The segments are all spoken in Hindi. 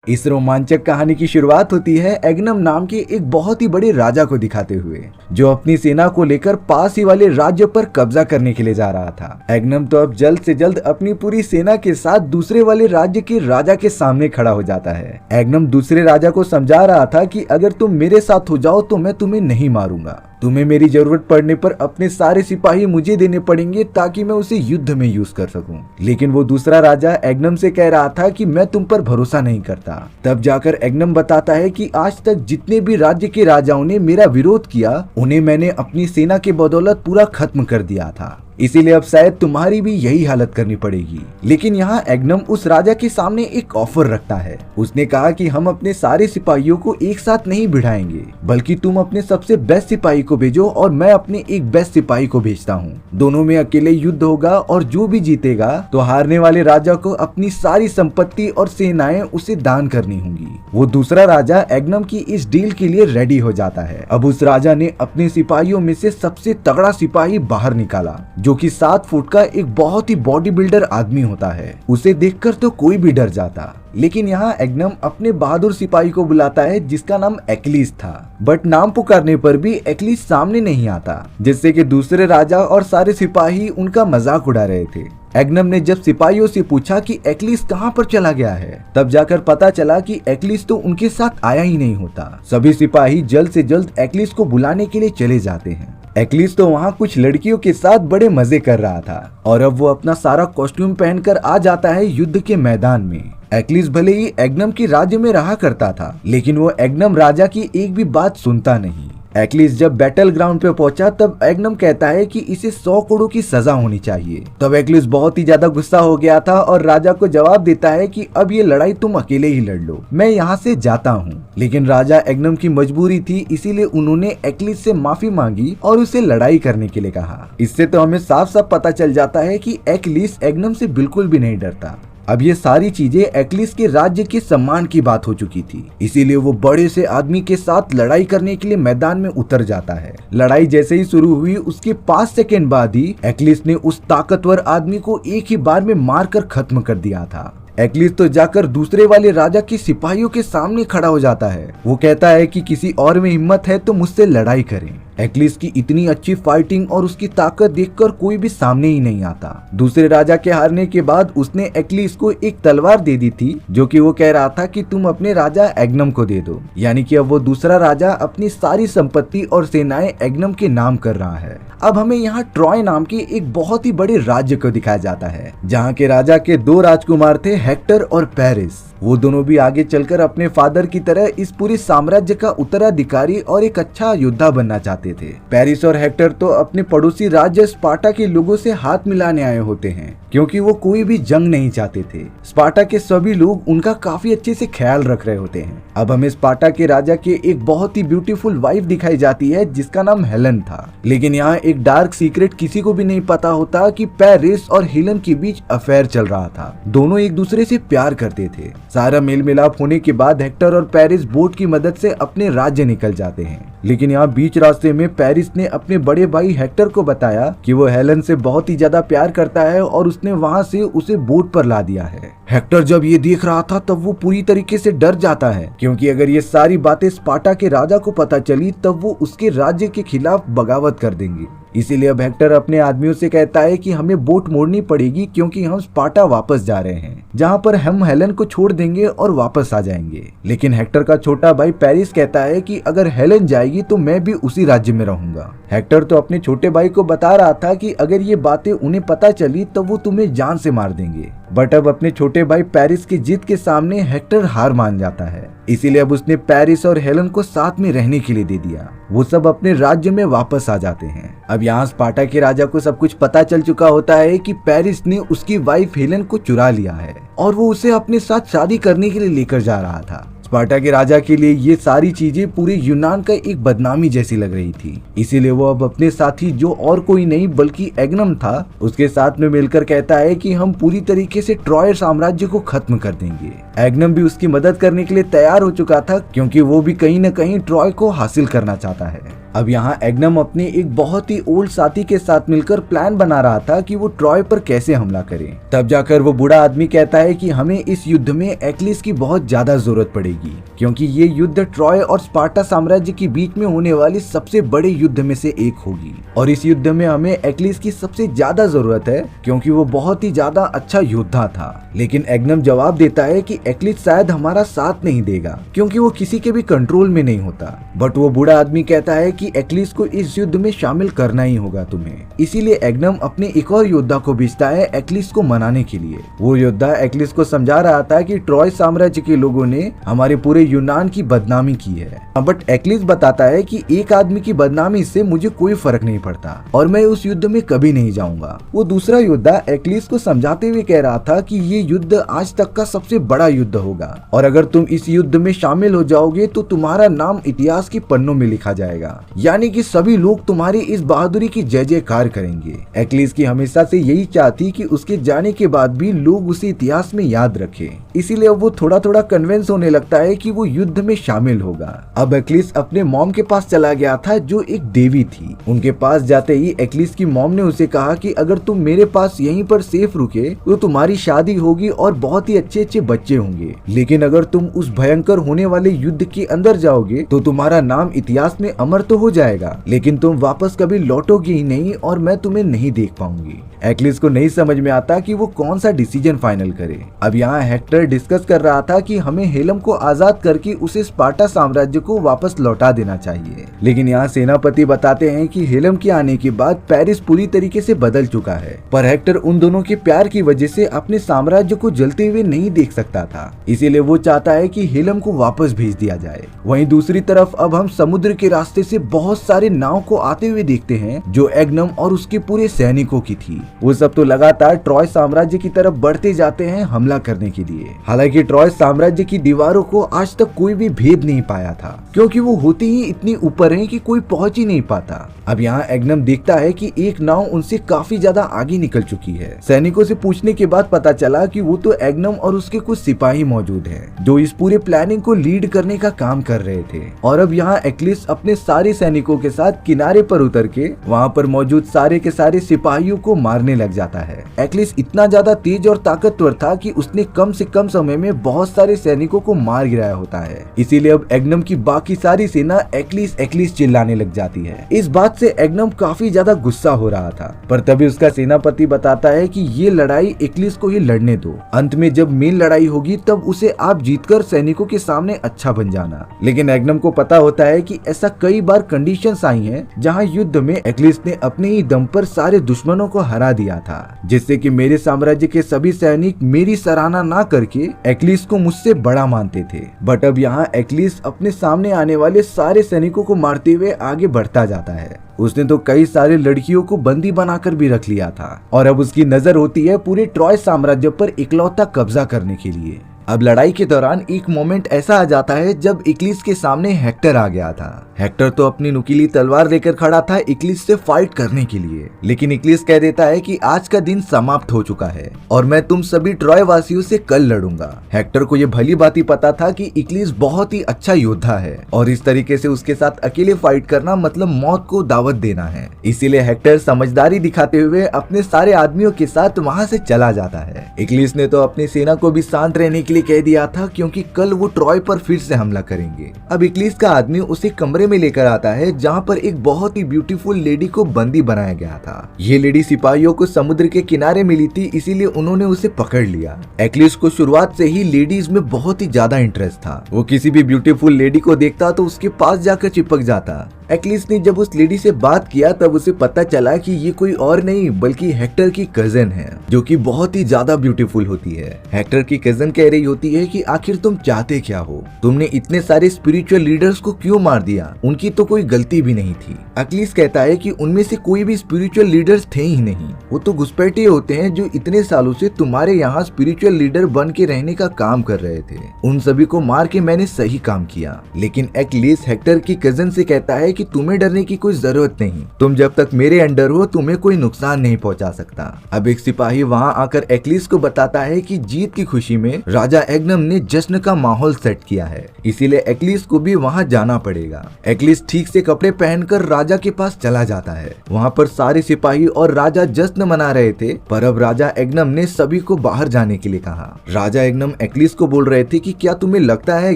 इस रोमांचक कहानी की शुरुआत होती है एग्नम नाम के एक बहुत ही बड़े राजा को दिखाते हुए, जो अपनी सेना को लेकर पास ही वाले राज्य पर कब्जा करने के लिए जा रहा था। एग्नम तो अब जल्द से जल्द अपनी पूरी सेना के साथ दूसरे वाले राज्य के राजा के सामने खड़ा हो जाता है। एग्नम दूसरे राजा को समझा रहा था कि अगर तुम मेरे साथ हो जाओ तो मैं तुम्हें नहीं मारूंगा, तुम्हें मेरी जरूरत पड़ने पर अपने सारे सिपाही मुझे देने पड़ेंगे ताकि मैं उसे युद्ध में यूज कर सकूं। लेकिन वो दूसरा राजा एग्नम से कह रहा था कि मैं तुम पर भरोसा नहीं करता। तब जाकर एग्नम बताता है कि आज तक जितने भी राज्य के राजाओं ने मेरा विरोध किया उन्हें मैंने अपनी सेना के बदौलत पूरा खत्म कर दिया था, इसीलिए अब शायद तुम्हारी भी यही हालत करनी पड़ेगी। लेकिन यहाँ एग्नम उस राजा के सामने एक ऑफर रखता है। उसने कहा कि हम अपने सारे सिपाहियों को एक साथ नहीं भिड़ाएंगे, बल्कि तुम अपने सबसे बेस्ट सिपाही को भेजो और मैं अपने एक बेस्ट सिपाही को भेजता हूँ। दोनों में अकेले युद्ध होगा और जो भी जीतेगा तो हारने वाले राजा को अपनी सारी संपत्ति और सेनाएं उसे दान करनी होंगी। वो दूसरा राजा एग्नम की इस डील के लिए रेडी हो जाता है। अब उस राजा ने अपने सिपाहियों में से सबसे तगड़ा सिपाही बाहर निकाला, जो कि 7 फुट का एक बहुत ही बॉडी बिल्डर आदमी होता है। उसे देखकर तो कोई भी डर जाता। लेकिन यहाँ एग्नम अपने बहादुर सिपाही को बुलाता है जिसका नाम एक्लिस था, बट नाम पुकारने पर भी एक्लिस सामने नहीं आता, जिससे कि दूसरे राजा और सारे सिपाही उनका मजाक उड़ा रहे थे। एग्नम ने जब सिपाहियों से पूछा कि एक्लिस कहाँ पर चला गया है, तब जाकर पता चला कि एक्लिस तो उनके साथ आया ही नहीं होता। सभी सिपाही जल्द से जल्द एक्लिस को बुलाने के लिए चले जाते हैं। एक्लिस तो वहाँ कुछ लड़कियों के साथ बड़े मजे कर रहा था और अब वो अपना सारा कॉस्ट्यूम पहनकर आ जाता है युद्ध के मैदान में। एक्लिस भले ही एग्नम के राज्य में रहा करता था, लेकिन वो एग्नम राजा की एक भी बात सुनता नहीं। एक्लिस जब बैटल ग्राउंड पे पहुंचा तब एग्नम कहता है कि इसे 100 करोड़ की सजा होनी चाहिए। तब एक्लिस बहुत ही ज्यादा गुस्सा हो गया था और राजा को जवाब देता है कि अब ये लड़ाई तुम अकेले ही लड़ लो, मैं यहाँ से जाता हूँ। लेकिन राजा एग्नम की मजबूरी थी, इसीलिए उन्होंने एक्लिस से माफी मांगी और उसे लड़ाई करने के लिए कहा। इससे तो हमें साफ साफ पता चल जाता है कि एक्लिस एग्नम से बिल्कुल भी नहीं डरता। अब ये सारी चीजें एक्लिस के राज्य के सम्मान की बात हो चुकी थी, इसीलिए वो बड़े से आदमी के साथ लड़ाई करने के लिए मैदान में उतर जाता है। लड़ाई जैसे ही शुरू हुई उसके 5 सेकंड बाद ही एक्लिस ने उस ताकतवर आदमी को एक ही बार में मारकर खत्म कर दिया था। एक्लिस तो जाकर दूसरे वाले राजा के सिपाहियों के सामने खड़ा हो जाता है। वो कहता है कि किसी और में हिम्मत है तो मुझसे लड़ाई करें। एक्लिस की इतनी अच्छी फाइटिंग और उसकी ताकत देखकर कोई भी सामने ही नहीं आता। दूसरे राजा के हारने के बाद उसने एक्लिस को एक तलवार दे दी थी, जो कि वो कह रहा था कि तुम अपने राजा एग्नम को दे दो। यानी कि अब वो दूसरा राजा अपनी सारी संपत्ति और सेनाएं एग्नम के नाम कर रहा है। अब हमें यहाँ ट्रॉय नाम के एक बहुत ही बड़े राज्य को दिखाया जाता है, जहाँ के राजा के 2 राजकुमार थे, हेक्टर और पेरिस। वो दोनों भी आगे चलकर अपने फादर की तरह इस पूरे साम्राज्य का उत्तराधिकारी और एक अच्छा योद्धा बनना चाहते थे। पेरिस और हेक्टर तो अपने पड़ोसी राज्य स्पार्टा के लोगों से हाथ मिलाने आए होते हैं, क्योंकि वो कोई भी जंग नहीं चाहते थे। स्पार्टा के सभी लोग उनका काफी अच्छे से ख्याल रख रहे होते हैं। अब हमें स्पार्टा के राजा के एक बहुत ही ब्यूटीफुल वाइफ दिखाई जाती है जिसका नाम हेलन था। लेकिन यहाँ एक डार्क सीक्रेट किसी को भी नहीं पता होता कि पेरिस और हेलन के बीच अफेयर चल रहा था। दोनों एक दूसरे से प्यार करते थे। सारा मेल मिलाप होने के बाद हेक्टर और पेरिस बोट की मदद से अपने राज्य निकल जाते हैं। लेकिन यहाँ बीच रास्ते में पेरिस ने अपने बड़े भाई हेक्टर को बताया कि वो हेलन से बहुत ही ज्यादा प्यार करता है और उसने वहाँ से उसे बोट पर ला दिया है। हेक्टर जब ये देख रहा था तब वो पूरी तरीके से डर जाता है, क्योंकि अगर ये सारी बातें स्पार्टा के राजा को पता चली तब वो उसके राज्य के खिलाफ बगावत कर देंगे। इसीलिए अब हेक्टर अपने आदमियों से कहता है कि हमें बोट मोड़नी पड़ेगी, क्योंकि हम स्पार्टा वापस जा रहे हैं, जहाँ पर हम हेलन को छोड़ देंगे और वापस आ जाएंगे। लेकिन हेक्टर का छोटा भाई पेरिस कहता है कि अगर हेलन जाएगी तो मैं भी उसी राज्य में रहूंगा। हेक्टर तो अपने छोटे भाई को बता रहा था कि अगर ये बातें उन्हें पता चली तो वो तुम्हें जान से मार देंगे। बट अब अपने छोटे भाई पेरिस की जिद के सामने हेक्टर हार मान जाता है। इसीलिए अब उसने पेरिस और हेलन को साथ में रहने के लिए दे दिया। वो सब अपने राज्य में वापस आ जाते हैं। अब यहाँ स्पार्टा के राजा को सब कुछ पता चल चुका होता है कि पेरिस ने उसकी वाइफ हेलन को चुरा लिया है और वो उसे अपने साथ शादी करने के लिए लेकर जा रहा था। स्पार्टा के राजा के लिए ये सारी चीजें पूरे यूनान का एक बदनामी जैसी लग रही थी। इसीलिए वो अब अपने साथी, जो और कोई नहीं बल्कि एग्नम था, उसके साथ में मिलकर कहता है कि हम पूरी तरीके से ट्रॉय साम्राज्य को खत्म कर देंगे। एग्नम भी उसकी मदद करने के लिए तैयार हो चुका था, क्योंकि वो भी कहीं न कहीं ट्रॉय को हासिल करना चाहता है। अब यहाँ एग्नम अपने एक बहुत ही ओल्ड साथी के साथ मिलकर प्लान बना रहा था कि वो ट्रॉय पर कैसे हमला करे। तब जाकर वो बूढ़ा आदमी कहता है कि हमें इस युद्ध में एक्लिस की बहुत ज्यादा जरूरत पड़ेगी, क्योंकि ये युद्ध ट्रॉय और स्पार्टा साम्राज्य के बीच में होने वाली सबसे बड़े युद्ध में से एक होगी, और इस युद्ध में हमें एक्लिस की सबसे ज्यादा जरूरत है, क्योंकि वो बहुत ही ज्यादा अच्छा योद्धा था। लेकिन एग्नम जवाब देता है कि एक्लिस शायद हमारा साथ नहीं देगा, क्योंकि वो किसी के भी कंट्रोल में नहीं होता। बट वो बूढ़ा आदमी कहता है कि एक्लिस को इस युद्ध में शामिल करना ही होगा तुम्हें। इसीलिए एग्नम अपने एक और योद्धा को भेजता है एक्लिस को मनाने के लिए। वो योद्धा एक्लिस को समझा रहा था कि ट्रॉय साम्राज्य के लोगों ने हमारे पूरे यूनान की बदनामी की है। बट एक्लिस बताता है कि एक आदमी की बदनामी से मुझे कोई फर्क नहीं पड़ता और मैं उस युद्ध में कभी नहीं जाऊंगा। वो दूसरा योद्धा एक्लिस को समझाते हुए कह रहा था कि ये युद्ध आज तक का सबसे बड़ा युद्ध होगा, और अगर तुम इस युद्ध में शामिल हो जाओगे तो तुम्हारा नाम इतिहास के पन्नों में लिखा जाएगा, यानी कि सभी लोग तुम्हारी इस बहादुरी की जय जयकार करेंगे। एक्लिस की हमेशा से यही चाह थी कि उसके जाने के बाद भी लोग उसे इतिहास में याद रखें, इसीलिए अब वो थोड़ा थोड़ा कन्विंस होने लगता है कि वो युद्ध में शामिल होगा। अब एक्लिस अपने मॉम के पास चला गया था जो एक देवी थी। उनके पास जाते ही एक्लिस की मॉम ने उसे कहा कि अगर तुम मेरे पास यहीं पर सेफ रुके तो तुम्हारी शादी होगी और बहुत ही अच्छे अच्छे बच्चे होंगे, लेकिन अगर तुम उस भयंकर होने वाले युद्ध के अंदर जाओगे तो तुम्हारा नाम इतिहास में अमर तो हो जाएगा, लेकिन तुम वापस कभी लौटोगे ही नहीं और मैं तुम्हें नहीं देख पाऊंगी। एक्लिस को नहीं समझ में आता कि वो कौन सा डिसीजन फाइनल करे। अब यहाँ हेक्टर डिस्कस कर रहा था कि हमें हेलम को आजाद करके उसे स्पार्टा साम्राज्य को वापस लौटा देना चाहिए, लेकिन यहाँ सेनापति बताते हैं कि हेलम के आने के बाद पेरिस पूरी तरीके से बदल चुका है, पर हेक्टर उन दोनों के प्यार की वजह से अपने साम्राज्य को जलते हुए नहीं देख सकता था, इसीलिए वो चाहता है कि हेलम को वापस भेज दिया जाए। वहीं दूसरी तरफ अब हम समुद्र के रास्ते से बहुत सारे नाव को आते हुए देखते हैं जो एग्नम और उसके पूरे सैनिकों की थी। वो सब तो लगातार ट्रॉय साम्राज्य की तरफ बढ़ते जाते हैं हमला करने के लिए। हालांकि ट्रॉय साम्राज्य की दीवारों को आज तक कोई भी भेद नहीं पाया था, क्योंकि वो होती ही इतनी ऊपर है कि कोई पहुंच ही नहीं पाता। अब यहाँ एग्नम देखता है कि एक नाव उनसे काफी ज्यादा आगे निकल चुकी है। सैनिकों से पूछने के बाद पता चला कि वो तो एग्नम और उसके कुछ सिपाही मौजूद हैं, जो इस पूरे प्लानिंग को लीड करने का काम कर रहे थे। और अब यहाँ एक्लिस अपने सारे सैनिकों के साथ किनारे पर उतर के वहाँ पर मौजूद सारे के सारे सिपाहियों को मारने लग जाता है। एक्लिस इतना ज्यादा तेज और ताकतवर था कि उसने कम से कम समय में बहुत सारे सैनिकों को मार गिराया होता है। इसीलिए अब एग्नम की बाकी सारी सेना एक्लिस एक्लिस चिल्लाने लग जाती है। इस बात से एग्नम काफी ज्यादा गुस्सा हो रहा था, पर तभी उसका सेनापति बताता है कि ये लड़ाई एक्लिस को ही लड़ने दो, अंत में जब मेन लड़ाई होगी तब उसे आप जीतकर सैनिकों के सामने अच्छा बन जाना। लेकिन एग्नम को पता होता है कि ऐसा कई बार कंडीशंस आई हैं जहां युद्ध में एक्लिस ने अपने ही दम पर सारे दुश्मनों को हरा दिया था, जिससे कि मेरे साम्राज्य के सभी सैनिक मेरी सराहना ना करके एक्लिस को मुझसे बड़ा मानते थे। बट अब यहाँ एक्लिस अपने सामने आने वाले सारे सैनिकों को मारते हुए आगे बढ़ता जाता है। उसने तो कई सारे लड़कियों को बंदी बनाकर भी रख लिया था, और अब उसकी नजर होती है पूरे ट्रॉय साम्राज्य पर इकलौता कब्जा करने के लिए। अब लड़ाई के दौरान एक मोमेंट ऐसा आ जाता है जब एक्लिस के सामने हेक्टर आ गया था। हेक्टर तो अपनी नुकीली तलवार लेकर खड़ा था एक्लिस से फाइट करने के लिए, लेकिन एक्लिस कह देता है कि आज का दिन समाप्त हो चुका है और मैं तुम सभी ट्रॉय वासियों से कल लड़ूंगा। हेक्टर को ये भली बात पता था कि एक्लिस बहुत ही अच्छा योद्धा है और इस तरीके से उसके साथ अकेले फाइट करना मतलब मौत को दावत देना है। इसीलिए हेक्टर समझदारी दिखाते हुए अपने सारे आदमियों के साथ वहाँ से चला जाता है। एक्लिस ने तो अपनी सेना को भी शांत रहने के लिए कह दिया था, क्योंकि कल वो ट्रॉय पर फिर से हमला करेंगे। अब एक्लिस का आदमी उसे कमरे में लेकर आता है जहाँ पर एक बहुत ही ब्यूटीफुल लेडी को बंदी बनाया गया था। ये लेडी सिपाहियों को समुद्र के किनारे मिली थी, इसीलिए उन्होंने उसे पकड़ लिया। एक्लिस को शुरुआत से ही लेडीज में बहुत ही ज्यादा इंटरेस्ट था। वो किसी भी ब्यूटीफुल लेडी को देखता तो उसके पास जाकर चिपक जाता। एक्लिस ने जब उस लेडी से बात किया तब उसे पता चला कि ये कोई और नहीं बल्कि हेक्टर की कजन है, जो कि बहुत ही ज्यादा ब्यूटीफुल होती है। हेक्टर की कजन कह रही होती है कि आखिर तुम चाहते क्या हो? तुमने इतने सारे स्पिरिचुअल लीडर्स को क्यों मार दिया? उनकी तो कोई गलती भी नहीं थी। एक्लिस कहता है कि उनमें से कोई भी स्पिरिचुअल लीडर्स थे ही नहीं, वो तो घुसपैठिए होते हैं जो इतने सालों से तुम्हारे यहाँ स्पिरिचुअल लीडर बन के रहने का काम कर रहे थे। उन सभी को मार के मैंने सही काम किया। लेकिन एक्लिस हेक्टर की कजन से कहता है कि तुम्हें डरने की कोई जरूरत नहीं, तुम जब तक मेरे अंडर हो तुम्हें कोई नुकसान नहीं पहुंचा सकता। अब एक सिपाही वहां आकर एक्लिस को बताता है कि जीत की खुशी में राजा राजा एग्नम ने जश्न का माहौल सेट किया है, इसीलिए एक्लिस को भी वहाँ जाना पड़ेगा। एक्लिस ठीक से कपड़े पहनकर राजा के पास चला जाता है। वहाँ पर सारे सिपाही और राजा जश्न मना रहे थे, पर अब राजा एग्नम ने सभी को बाहर जाने के लिए कहा। राजा एग्नम एक्लिस को बोल रहे थे कि क्या तुम्हें लगता है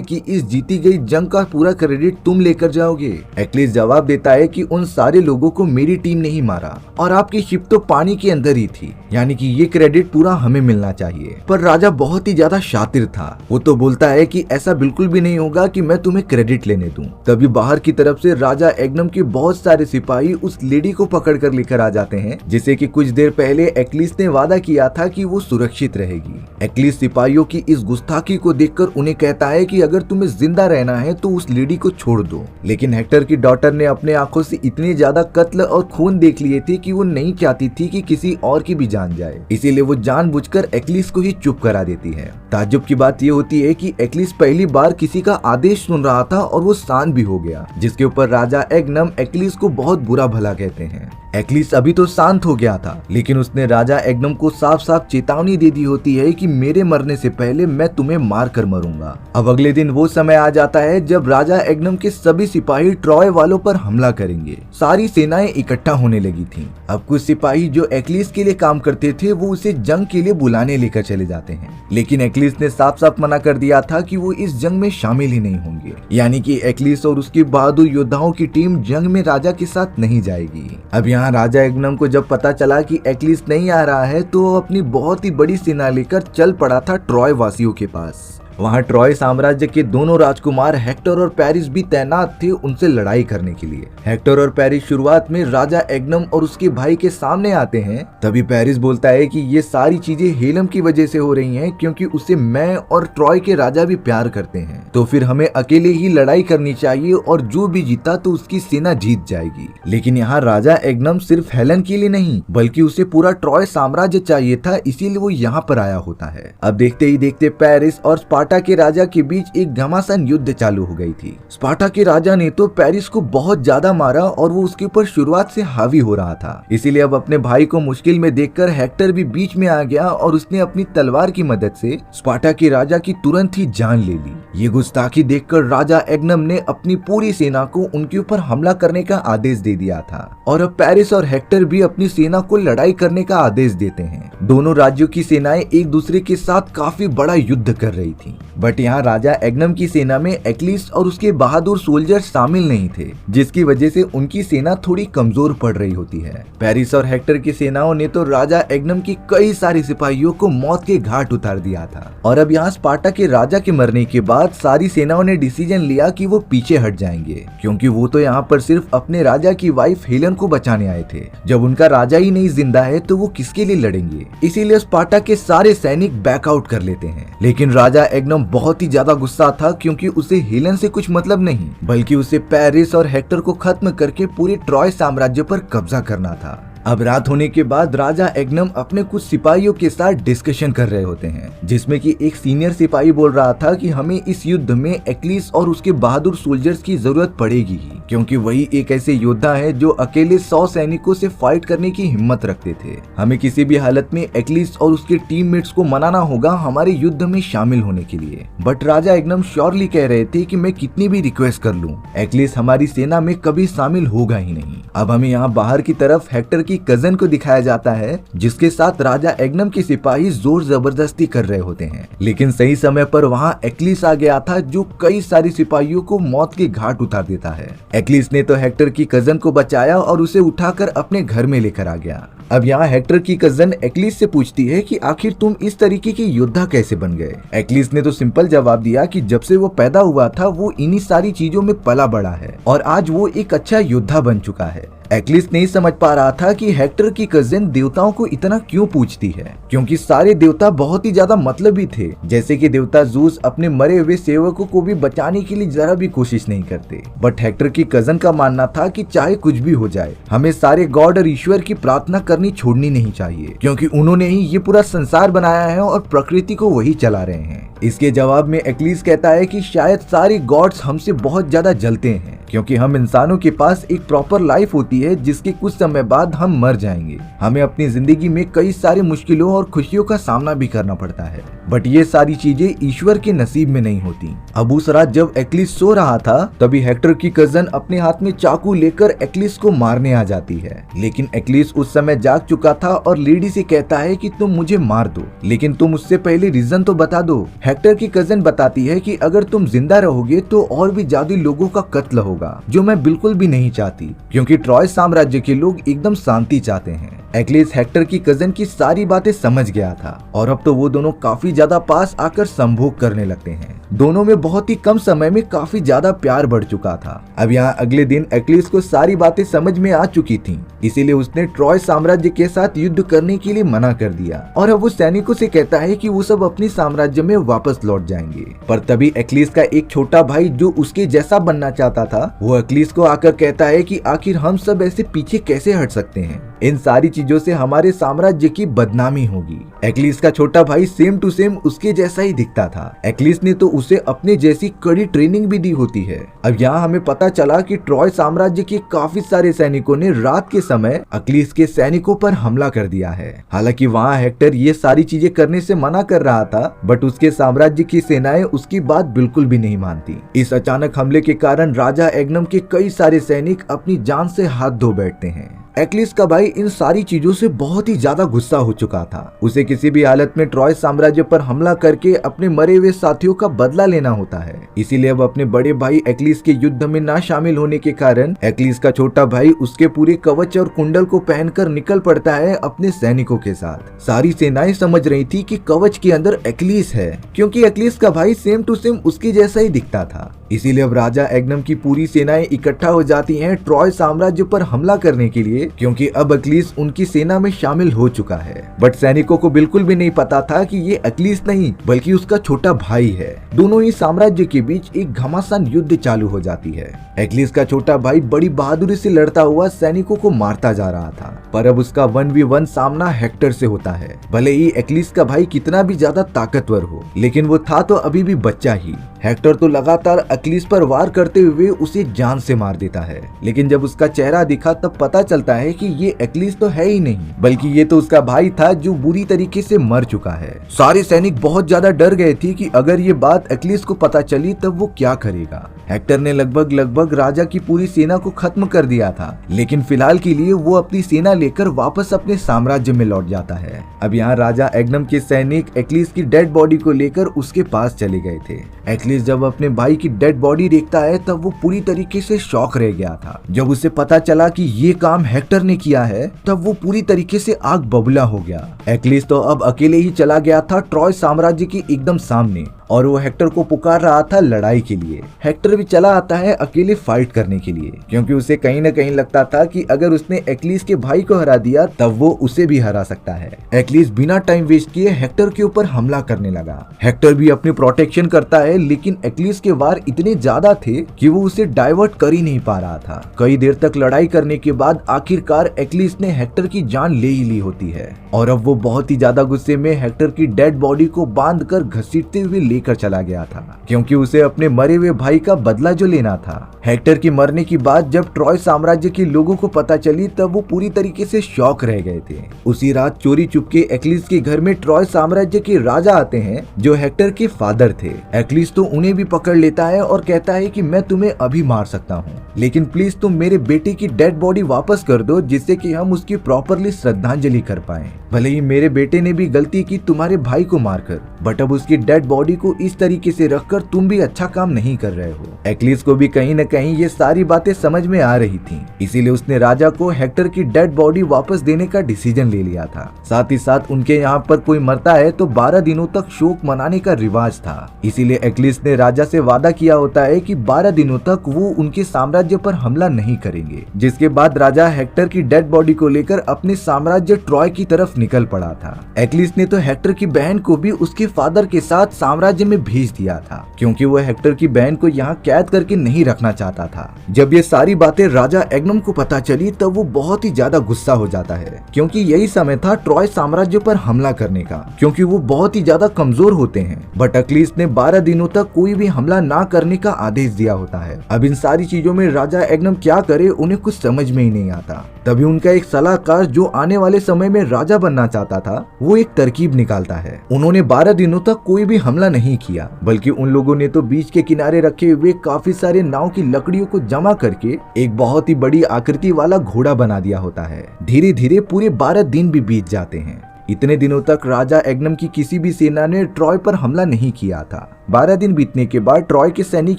कि इस जीती गई जंग का पूरा क्रेडिट तुम लेकर जाओगे? एक्लिस जवाब देता है कि उन सारे लोगों को मेरी टीम ने ही मारा और आपकी शिप तो पानी के अंदर ही थी, यानी कि ये क्रेडिट पूरा हमें मिलना चाहिए। पर राजा बहुत ही ज्यादा शातिर था, वो तो बोलता है कि ऐसा बिल्कुल भी नहीं होगा कि मैं तुम्हें क्रेडिट लेने दूं। तभी बाहर की तरफ से राजा एग्नम के बहुत सारे सिपाही उस लेडी को पकड़ कर लेकर आ जाते हैं, जिसे कि कुछ देर पहले एक्लिस ने वादा किया था कि वो सुरक्षित रहेगी। एक्लिस सिपाहियों की इस गुस्ताखी को देखकर उन्हें कहता है कि अगर तुम्हें जिंदा रहना है तो उस लेडी को छोड़ दो। लेकिन हेक्टर की डॉटर ने अपने आंखों से इतने ज्यादा कत्ल और खून देख लिए थे कि वो नहीं चाहती थी कि किसी और की भी जान जाए, इसीलिए वो जानबूझकर एक्लिस को ही चुप करा देती है। ताज्जुब की बात ये होती है कि एक्लिस पहली बार किसी का आदेश सुन रहा था और वो शांत भी हो गया, जिसके ऊपर राजा एग्नम एक्लिस को बहुत बुरा भला कहते हैं। एक्लिस अभी तो शांत हो गया था, लेकिन उसने राजा एग्नम को साफ साफ चेतावनी दे दी होती है कि मेरे मरने से पहले मैं तुम्हें मार कर मरूंगा। अब अगले दिन वो समय आ जाता है जब राजा एग्नम के सभी सिपाही ट्रॉय वालों पर हमला करेंगे। सारी सेनाएं इकट्ठा होने लगी थीं। अब कुछ सिपाही जो एक्लिस के लिए काम करते थे वो उसे जंग के लिए बुलाने लेकर चले जाते हैं, लेकिन एक्लिस ने साफ साफ मना कर दिया था कि वो इस जंग में शामिल ही नहीं होंगे, यानी कि एक्लिस और उसकी बहादुर योद्धाओं की टीम जंग में राजा के साथ नहीं जाएगी। अब यहाँ राजा एग्नम को जब पता चला कि एक्लिस नहीं आ रहा है तो वो अपनी बहुत ही बड़ी सेना लेकर चल पड़ा था ट्रॉय वासियों के पास। वहाँ ट्रॉय साम्राज्य के दोनों राजकुमार हेक्टर और पेरिस भी तैनात थे उनसे लड़ाई करने के लिए। हेक्टर और पेरिस शुरुआत में राजा एग्नम और उसके भाई के सामने आते हैं। तभी पेरिस बोलता है कि ये सारी चीजें हेलम की वजह से हो रही हैं, क्योंकि उसे मैं और ट्रॉय के राजा भी प्यार करते हैं, तो फिर हमें अकेले ही लड़ाई करनी चाहिए और जो भी जीता तो उसकी सेना जीत जाएगी। लेकिन यहाँ राजा एग्नम सिर्फ हेलन के लिए नहीं बल्कि उसे पूरा ट्रॉय साम्राज्य चाहिए था, इसीलिए वो यहाँ पर आया होता है। अब देखते ही देखते पेरिस और स्पार्टा के राजा के बीच एक घमासान युद्ध चालू हो गई थी। स्पार्टा के राजा ने तो पेरिस को बहुत ज्यादा मारा और वो उसके ऊपर शुरुआत से हावी हो रहा था, इसीलिए अब अपने भाई को मुश्किल में देखकर हेक्टर भी बीच में आ गया और उसने अपनी तलवार की मदद से स्पार्टा के राजा की तुरंत ही जान ले ली। ये गुस्ताखी देखकर राजा एग्नम ने अपनी पूरी सेना को उनके ऊपर हमला करने का आदेश दे दिया था और अब पेरिस और हेक्टर भी अपनी सेना को लड़ाई करने का आदेश देते हैं। दोनों राज्यों की सेनाएं एक दूसरे के साथ काफी बड़ा युद्ध कर रही थी, बट यहाँ राजा एग्नम की सेना में एक्लिस और उसके बहादुर सोल्जर शामिल नहीं थे, जिसकी वजह से उनकी सेना थोड़ी कमजोर पड़ रही होती है। पेरिस और हेक्टर की सेनाओं ने तो राजा एग्नम की कई सारे सिपाहियों को मौत के घाट उतार दिया था और अब यहाँ स्पार्टा के राजा के मरने के बाद सारी सेनाओं ने डिसीजन लिया कि वो पीछे हट जाएंगे, क्योंकि वो तो यहाँ पर सिर्फ अपने राजा की वाइफ हेलन को बचाने आए थे। जब उनका राजा ही नहीं जिंदा है तो वो किसके लिए लड़ेंगे? इसीलिए स्पार्टा के सारे सैनिक बैकआउट कर लेते हैं। लेकिन राजा एग्नम बहुत ही ज्यादा गुस्सा था, क्योंकि उसे हेलन से कुछ मतलब नहीं बल्कि उसे पेरिस और हेक्टर को खत्म करके पूरे ट्रॉय साम्राज्य पर कब्जा करना था। अब रात होने के बाद राजा एग्नम अपने कुछ सिपाहियों के साथ डिस्कशन कर रहे होते हैं, जिसमें कि एक सीनियर सिपाही बोल रहा था कि हमें इस युद्ध में एक्लिस और उसके बहादुर सोल्जर्स की जरूरत पड़ेगी ही, क्योंकि वही एक ऐसे योद्धा है जो अकेले 100 सैनिकों से फाइट करने की हिम्मत रखते थे। हमें किसी भी हालत में एक्लिस और उसके टीममेट्स को मनाना होगा हमारे युद्ध में शामिल होने के लिए। बट राजा एग्नम श्योरली कह रहे थे कि मैं कितनी भी रिक्वेस्ट कर लूं, एक्लिस हमारी सेना में कभी शामिल होगा ही नहीं। अब हमें यहाँ बाहर की तरफ हेक्टर की कजन को दिखाया जाता है, जिसके साथ राजा एग्नम के सिपाही जोर जबरदस्ती कर रहे होते हैं। लेकिन सही समय पर वहाँ एक्लिस आ गया था, जो कई सारी सिपाहियों को मौत के घाट उतार देता है। एक्लिस ने तो हेक्टर की कजन को बचाया और उसे उठाकर अपने घर में लेकर आ गया। अब यहाँ हेक्टर की कजन एक्लिस से पूछती है कि आखिर तुम इस तरीके के योद्धा कैसे बन गए? एक्लिस ने तो सिंपल जवाब दिया कि जब से वो पैदा हुआ था वो इन्हीं सारी चीजों में पला बड़ा है और आज वो एक अच्छा योद्धा बन चुका है। एक्लिस नहीं समझ पा रहा था कि हेक्टर की कजिन देवताओं को इतना क्यों पूछती है, क्योंकि सारे देवता बहुत ही ज्यादा मतलबी थे। जैसे कि देवता जूस अपने मरे हुए सेवकों को भी बचाने के लिए जरा भी कोशिश नहीं करते, बट हेक्टर की कजन का मानना था कि चाहे कुछ भी हो जाए हमें सारे गॉड और ईश्वर की प्रार्थना करनी छोड़नी नहीं चाहिए, क्योंकि उन्होंने ही ये पूरा संसार बनाया है और प्रकृति को वही चला रहे हैं। इसके जवाब में एक्लिस कहता है कि शायद सारे गॉड्स हमसे बहुत ज्यादा जलते हैं, क्योंकि हम इंसानों के पास एक प्रॉपर लाइफ होती है जिसके कुछ समय बाद हम मर जाएंगे। हमें अपनी जिंदगी में कई सारी मुश्किलों और खुशियों का सामना भी करना पड़ता है, बट ये सारी चीजें ईश्वर के नसीब में नहीं होती। अब उस रात जब एक्लिस सो रहा था तभी हेक्टर की कजन अपने हाथ में चाकू लेकर एक्लिस को मारने आ जाती है, लेकिन एक्लिस उस समय जाग चुका था और लेडी से कहता है कि तुम मुझे मार दो, लेकिन तुम उससे पहले रीजन तो बता दो। हेक्टर की कजन बताती है कि अगर तुम जिंदा रहोगे तो और भी ज्यादा लोगों का कत्ल होगा, जो मैं बिल्कुल भी नहीं चाहती, क्योंकि ट्रॉय साम्राज्य के लोग एकदम शांति चाहते हैं। एक्लिस हेक्टर की कजन की सारी बातें समझ गया था और अब तो वो दोनों काफी ज्यादा पास आकर संभोग करने लगते हैं। दोनों में बहुत ही कम समय में काफी ज्यादा प्यार बढ़ चुका था। अब यहाँ अगले दिन एक्लिस को सारी बातें समझ में आ चुकी थी, इसीलिए उसने ट्रॉय साम्राज्य के साथ युद्ध करने के लिए मना कर दिया और अब वो सैनिकों से कहता है कि वो सब अपने साम्राज्य में वापस लौट जाएंगे। पर तभी एक्लिस का एक छोटा भाई जो उसके जैसा बनना चाहता था, वो एक्लिस को आकर कहता है कि आखिर हम सब ऐसे पीछे कैसे हट सकते हैं, इन सारी चीजों से हमारे साम्राज्य की बदनामी होगी। एक्लिस का छोटा भाई सेम टू सेम उसके जैसा ही दिखता था। एक्लिस ने तो उसे अपने जैसी कड़ी ट्रेनिंग भी दी होती है। अब यहाँ हमें पता चला कि ट्रॉय साम्राज्य के काफी सारे सैनिकों ने रात के समय एक्लिस के सैनिकों पर हमला कर दिया है। हालांकि वहाँ हेक्टर ये सारी चीजें करने से मना कर रहा था, बट उसके साम्राज्य की सेनाएं उसकी बात बिल्कुल भी नहीं मानती। इस अचानक हमले के कारण राजा एग्नम के कई सारे सैनिक अपनी जान से हाथ धो बैठते हैं। एक्लिस का भाई इन सारी चीजों से बहुत ही ज्यादा गुस्सा हो चुका था। उसे किसी भी हालत में ट्रॉय साम्राज्य पर हमला करके अपने मरे हुए साथियों का बदला लेना होता है। इसीलिए अब अपने बड़े भाई एक्लिस के युद्ध में ना शामिल होने के कारण एक्लिस का छोटा भाई उसके पूरे कवच और कुंडल को पहनकर निकल पड़ता है अपने सैनिकों के साथ। सारी सेनाएं समझ रही थी कि कवच के अंदर एक्लिस है, क्योंकि एक्लिस का भाई सेम टू सेम उसके जैसा ही दिखता था। इसीलिए अब राजा एग्नम की पूरी सेनाएं इकट्ठा हो जाती हैं ट्रॉय साम्राज्य पर हमला करने के लिए, क्योंकि अब एक्लिस उनकी सेना में शामिल हो चुका है। बट सैनिकों को बिल्कुल भी नहीं पता था कि ये एक्लिस नहीं बल्कि उसका छोटा भाई है। दोनों ही साम्राज्य के बीच एक घमासान युद्ध चालू हो जाती है। एक्लिस का छोटा भाई बड़ी बहादुरी से लड़ता हुआ सैनिकों को मारता जा रहा था, पर अब उसका 1v1 सामना हेक्टर से होता है। भले ही एक्लिस का भाई कितना भी ज्यादा ताकतवर हो, लेकिन वो था तो अभी भी बच्चा ही। हेक्टर तो लगातार एक्लिस पर वार करते हुए उसे जान से मार देता है, लेकिन जब उसका चेहरा दिखा तब पता चलता है कि ये एक्लिस तो है ही नहीं, बल्कि ये तो उसका भाई था जो बुरी तरीके से मर चुका है। सारे सैनिक बहुत ज्यादा डर गए थे कि अगर ये बात एक्लिस को पता चली तब वो क्या करेगा। हेक्टर ने लगभग राजा की पूरी सेना को खत्म कर दिया था, लेकिन फिलहाल के लिए वो अपनी सेना लेकर वापस अपने साम्राज्य में लौट जाता है। अब यहाँ राजा एग्नम के सैनिक एक्लिस की डेड बॉडी को लेकर उसके पास चले गए थे। एक्लिस जब अपने भाई की डेड बॉडी देखता है तब वो पूरी तरीके से शॉक रह गया था। जब उसे पता चला कि ये काम हेक्टर ने किया है तब वो पूरी तरीके से आग बबूला हो गया। एक्लिस तो अब अकेले ही चला गया था ट्रॉय साम्राज्य के एकदम सामने और वो हेक्टर को पुकार रहा था लड़ाई के लिए। हेक्टर भी चला आता है अकेले फाइट करने के लिए, क्योंकि उसे कहीं न कहीं लगता था कि अगर उसने एक्लिस के भाई को हरा दिया तब वो उसे भी हरा सकता है। एक्लिस बिना टाइम वेस्ट किए हेक्टर के ऊपर हमला करने लगा। हेक्टर भी अपनी प्रोटेक्शन करता है, लेकिन एक्लिस के वार इतने ज्यादा थे कि वो उसे डाइवर्ट कर ही नहीं पा रहा था। कई देर तक लड़ाई करने के बाद आखिरकार एक्लिस ने हेक्टर की जान ले ही ली होती है और अब वो बहुत ही ज्यादा गुस्से में हेक्टर की डेड बॉडी को बांध कर घसीटते हुए लेकर चला गया था, क्योंकि उसे अपने मरे हुए भाई का बदला जो लेना था। हेक्टर की मरने की बात जब ट्रॉय साम्राज्य के लोगों को पता चली तब वो पूरी तरीके से शॉक रह गए थे। उसी रात चोरी चुपके एक्लिस के घर में ट्रॉय साम्राज्य के राजा आते हैं जो हेक्टर के फादर थे। एक्लिस तो उन्हें भी पकड़ लेता है और कहता है कि मैं तुम्हें अभी मार सकता हूँ, लेकिन प्लीज तुम मेरे बेटे की डेड बॉडी वापस कर दो जिससे कि हम उसकी प्रॉपरली श्रद्धांजलि कर पाए। भले ही मेरे बेटे ने भी गलती की तुम्हारे भाई को मारकर, बट अब उसकी डेड बॉडी को इस तरीके से रखकर तुम भी अच्छा काम नहीं कर रहे हो। एक्लिस को भी कहीं न कहीं ये सारी बातें समझ में आ रही थी, इसीलिए उसने राजा को हेक्टर की डेड बॉडी वापस देने का डिसीजन ले लिया था। साथ ही साथ उनके यहाँ पर कोई मरता है तो 12 दिनों तक शोक मनाने का रिवाज था। इसीलिए एक्लिस ने राजा से वादा किया होता है कि 12 दिनों तक वो उनके साम्राज्य पर हमला नहीं करेंगे, जिसके बाद राजा हेक्टर की डेड बॉडी को लेकर अपने साम्राज्य ट्रॉय की तरफ निकल पड़ा था। एक्लिस ने तो हेक्टर की बहन को भी उसके फादर के साथ साम्राज्य में भेज दिया था, क्योंकि वो हेक्टर की बहन को यहाँ कैद करके नहीं रखना चाहता था। जब ये सारी बातें राजा एग्नम को पता चली तब वो बहुत ही ज्यादा गुस्सा हो जाता है, क्योंकि यही समय था ट्रॉय साम्राज्य पर हमला करने का, क्योंकि वो बहुत ही ज्यादा कमजोर होते हैं। बट एक्लिस ने 12 दिनों तक कोई भी हमला ना करने का आदेश दिया होता है। अब इन सारी चीजों में राजा एग्नम क्या करे उन्हें कुछ समझ में ही नहीं आता। तभी उनका एक सलाहकार जो आने वाले समय में राजा बनना चाहता था, वो एक तरकीब निकालता है। उन्होंने 12 दिनों तक कोई भी हमला नहीं किया, बल्कि उन लोगों ने तो बीच के किनारे रखे हुए काफी सारे नाव की लकड़ियों को जमा करके एक बहुत ही बड़ी आकृति वाला घोड़ा बना दिया होता है। धीरे धीरे पूरे 12 दिन भी बीत जाते हैं। इतने दिनों तक राजा एग्नम की किसी भी सेना ने ट्रॉय पर हमला नहीं किया था। 12 दिन बीतने के बाद ट्रॉय के सैनिक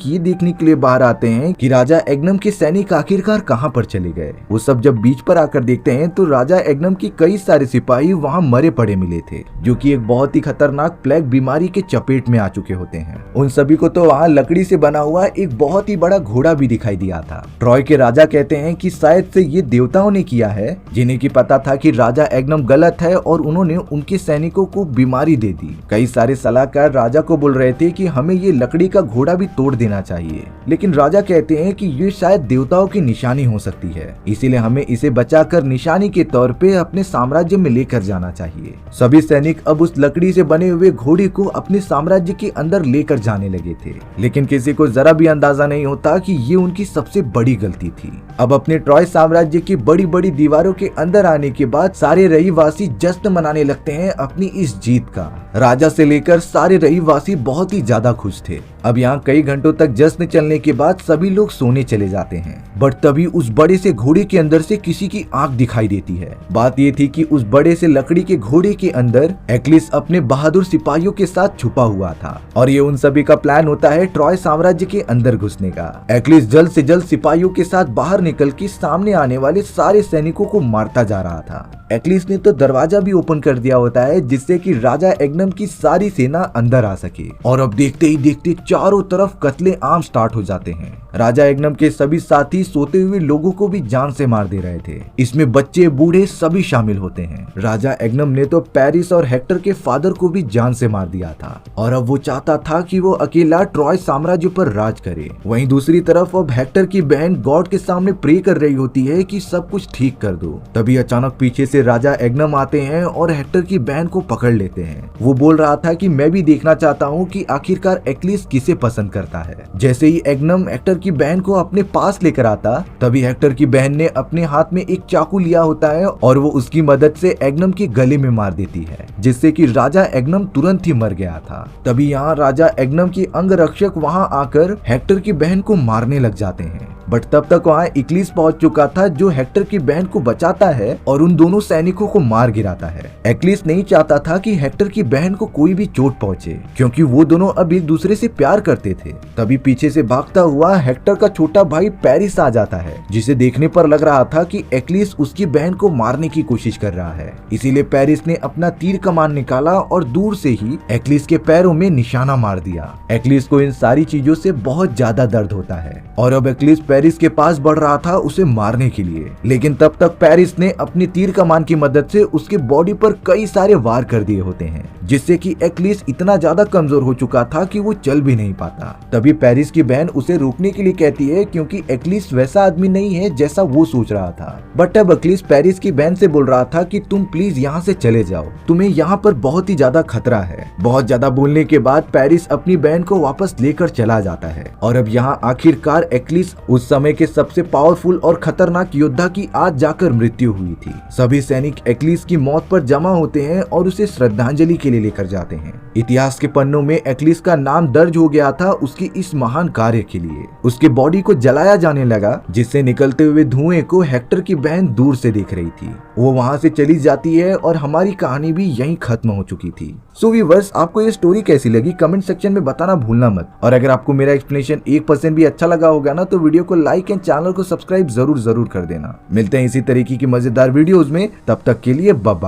ये देखने के लिए बाहर आते हैं कि राजा एग्नम के सैनिक आखिरकार कहां पर चले गए। वो सब जब बीच पर आकर देखते हैं तो राजा एग्नम की कई सारे सिपाही वहां मरे पड़े मिले थे, जो कि एक बहुत ही खतरनाक प्लेग बीमारी के चपेट में आ चुके होते हैं। उन सभी को तो वहाँ लकड़ी से बना हुआ एक बहुत ही बड़ा घोड़ा भी दिखाई दिया था। ट्रॉय के राजा कहते हैं कि शायद से ये देवताओं ने किया है, जिन्हें की पता था कि राजा एग्नम गलत है और उन्होंने उनके सैनिकों को बीमारी दे दी। कई सारे सलाहकार राजा को बोल रहे थे कि हमें ये लकड़ी का घोड़ा भी तोड़ देना चाहिए, लेकिन राजा कहते हैं कि ये शायद देवताओं की निशानी हो सकती है, इसीलिए हमें इसे बचाकर निशानी के तौर पे अपने साम्राज्य में लेकर जाना चाहिए। सभी सैनिक अब उस लकड़ी से बने हुए घोड़े को अपने साम्राज्य के अंदर लेकर जाने लगे थे, लेकिन किसी को जरा भी अंदाजा नहीं होता कि ये उनकी सबसे बड़ी गलती थी। अब अपने ट्रॉय साम्राज्य की बड़ी बड़ी दीवारों के अंदर आने के बाद सारे रहीवासी जश्न मनाने लगते हैं अपनी इस जीत का। राजा से लेकर सारे रहीवासी बहुत ही ज्यादा खुश थे। अब यहाँ कई घंटों तक जश्न चलने के बाद सभी लोग सोने चले जाते हैं, बट तभी उस बड़े से घोड़े के अंदर से किसी की आंख दिखाई देती है। बात ये थी कि उस बड़े से लकड़ी के घोड़े के अंदर एक्लिस अपने बहादुर सिपाहियों के साथ छुपा हुआ था, और ये उन सभी का प्लान होता है ट्रॉय साम्राज्य के अंदर घुसने का। एक्लिस जल्द से जल्द सिपाहियों के साथ बाहर निकल के सामने आने वाले सारे सैनिकों को मारता जा रहा था। एक्लिस ने तो दरवाजा भी ओपन कर दिया होता है, जिससे कि राजा एग्नम की सारी सेना अंदर आ सके। और अब देखते ही देखते चारों तरफ कत्ले आम स्टार्ट हो जाते हैं। राजा एग्नम के सभी साथी सोते हुए लोगों को भी जान से मार दे रहे थे। इसमें बच्चे बूढ़े सभी शामिल होते हैं। राजा एग्नम ने तो पेरिस और हेक्टर के फादर को भी जान से मार दिया था, और अब वो चाहता था कि वो अकेला ट्रॉय साम्राज्य पर राज करे। वहीं दूसरी तरफ अब हेक्टर की बहन गॉड के सामने प्रे कर रही होती है कि सब कुछ ठीक कर दो। तभी अचानक पीछे से राजा एग्नम आते हैं और हेक्टर की बहन को पकड़ लेते हैं। वो बोल रहा था कि मैं भी देखना चाहता हूँ कि आखिरकार एक्लिस किसे पसंद करता है। जैसे ही एग्नम हेक्टर की बहन को अपने पास लेकर आता, तभी हेक्टर की बहन ने अपने हाथ में एक चाकू लिया होता है और वो उसकी मदद से एग्नम के गले में मार देती है, जिससे कि राजा एग्नम तुरंत ही मर गया था। तभी यहाँ राजा एग्नम के अंगरक्षक वहाँ आकर हेक्टर की बहन को मारने लग जाते हैं, बट तब तक वहाँ एक्लिस पहुंच चुका था, जो हेक्टर की बहन को बचाता है और उन दोनों सैनिकों को मार गिराता है। एक्लिस नहीं चाहता था कि हेक्टर की बहन को कोई भी चोट पहुंचे, क्योंकि वो दोनों अब एक दूसरे से प्यार करते थे। तभी पीछे से भागता हुआ हेक्टर का छोटा भाई पेरिस आ जाता है, जिसे देखने पर लग रहा था कि एक्लिस उसकी बहन को मारने की कोशिश कर रहा है। इसीलिए पेरिस ने अपना तीर कमान निकाला और दूर से ही एक्लिस के पैरों में निशाना मार दिया। एक्लिस को इन सारी चीजों से बहुत ज्यादा दर्द होता है, और अब एक्लिस पेरिस के पास बढ़ रहा था उसे मारने के लिए, लेकिन तब तक पेरिस ने अपनी तीर कमान की मदद से उसके बॉडी पर कई सारे वार कर दिए होते हैं, जिससे कि एक्लिस इतना ज्यादा कमजोर हो चुका था कि वो चल भी नहीं पाता। तभी पेरिस की बहन उसे रोकने के लिए कहती है, क्योंकि एक्लिस वैसा आदमी नहीं है जैसा वो सोच रहा था। बट अब एक्लिस पेरिस की बहन से बोल रहा था कि तुम प्लीज यहाँ से चले जाओ, तुम्हें यहाँ पर बहुत ही ज्यादा खतरा है। बहुत ज्यादा बोलने के बाद पेरिस अपनी बहन को वापस लेकर चला जाता है, और अब यहाँ आखिरकार एक्लिस उस समय के सबसे पावरफुल और खतरनाक योद्धा की आज जाकर मृत्यु हुई थी। सभी सैनिक एक्लिस की मौत पर जमा होते हैं और उसे श्रद्धांजलि के लिए लेकर जाते हैं। इतिहास के पन्नों में एक्लिस का नाम दर्ज हो गया था उसके इस महान कार्य के लिए। उसके बॉडी को जलाया जाने लगा, जिससे निकलते हुए धुएं को हेक्टर की बहन दूर से देख रही थी। वो वहाँ से चली जाती है और हमारी कहानी भी यहीं खत्म हो चुकी थी। सो व्यूअर्स, आपको ये स्टोरी कैसी लगी कमेंट सेक्शन में बताना भूलना मत। और अगर आपको मेरा एक्सप्लेनेशन 1% भी अच्छा लगा होगा ना, तो वीडियो को लाइक एंड चैनल को सब्सक्राइब जरूर कर देना। मिलते हैं इसी तरीके की मजेदार वीडियोस में, तब तक के लिए बाय बाय।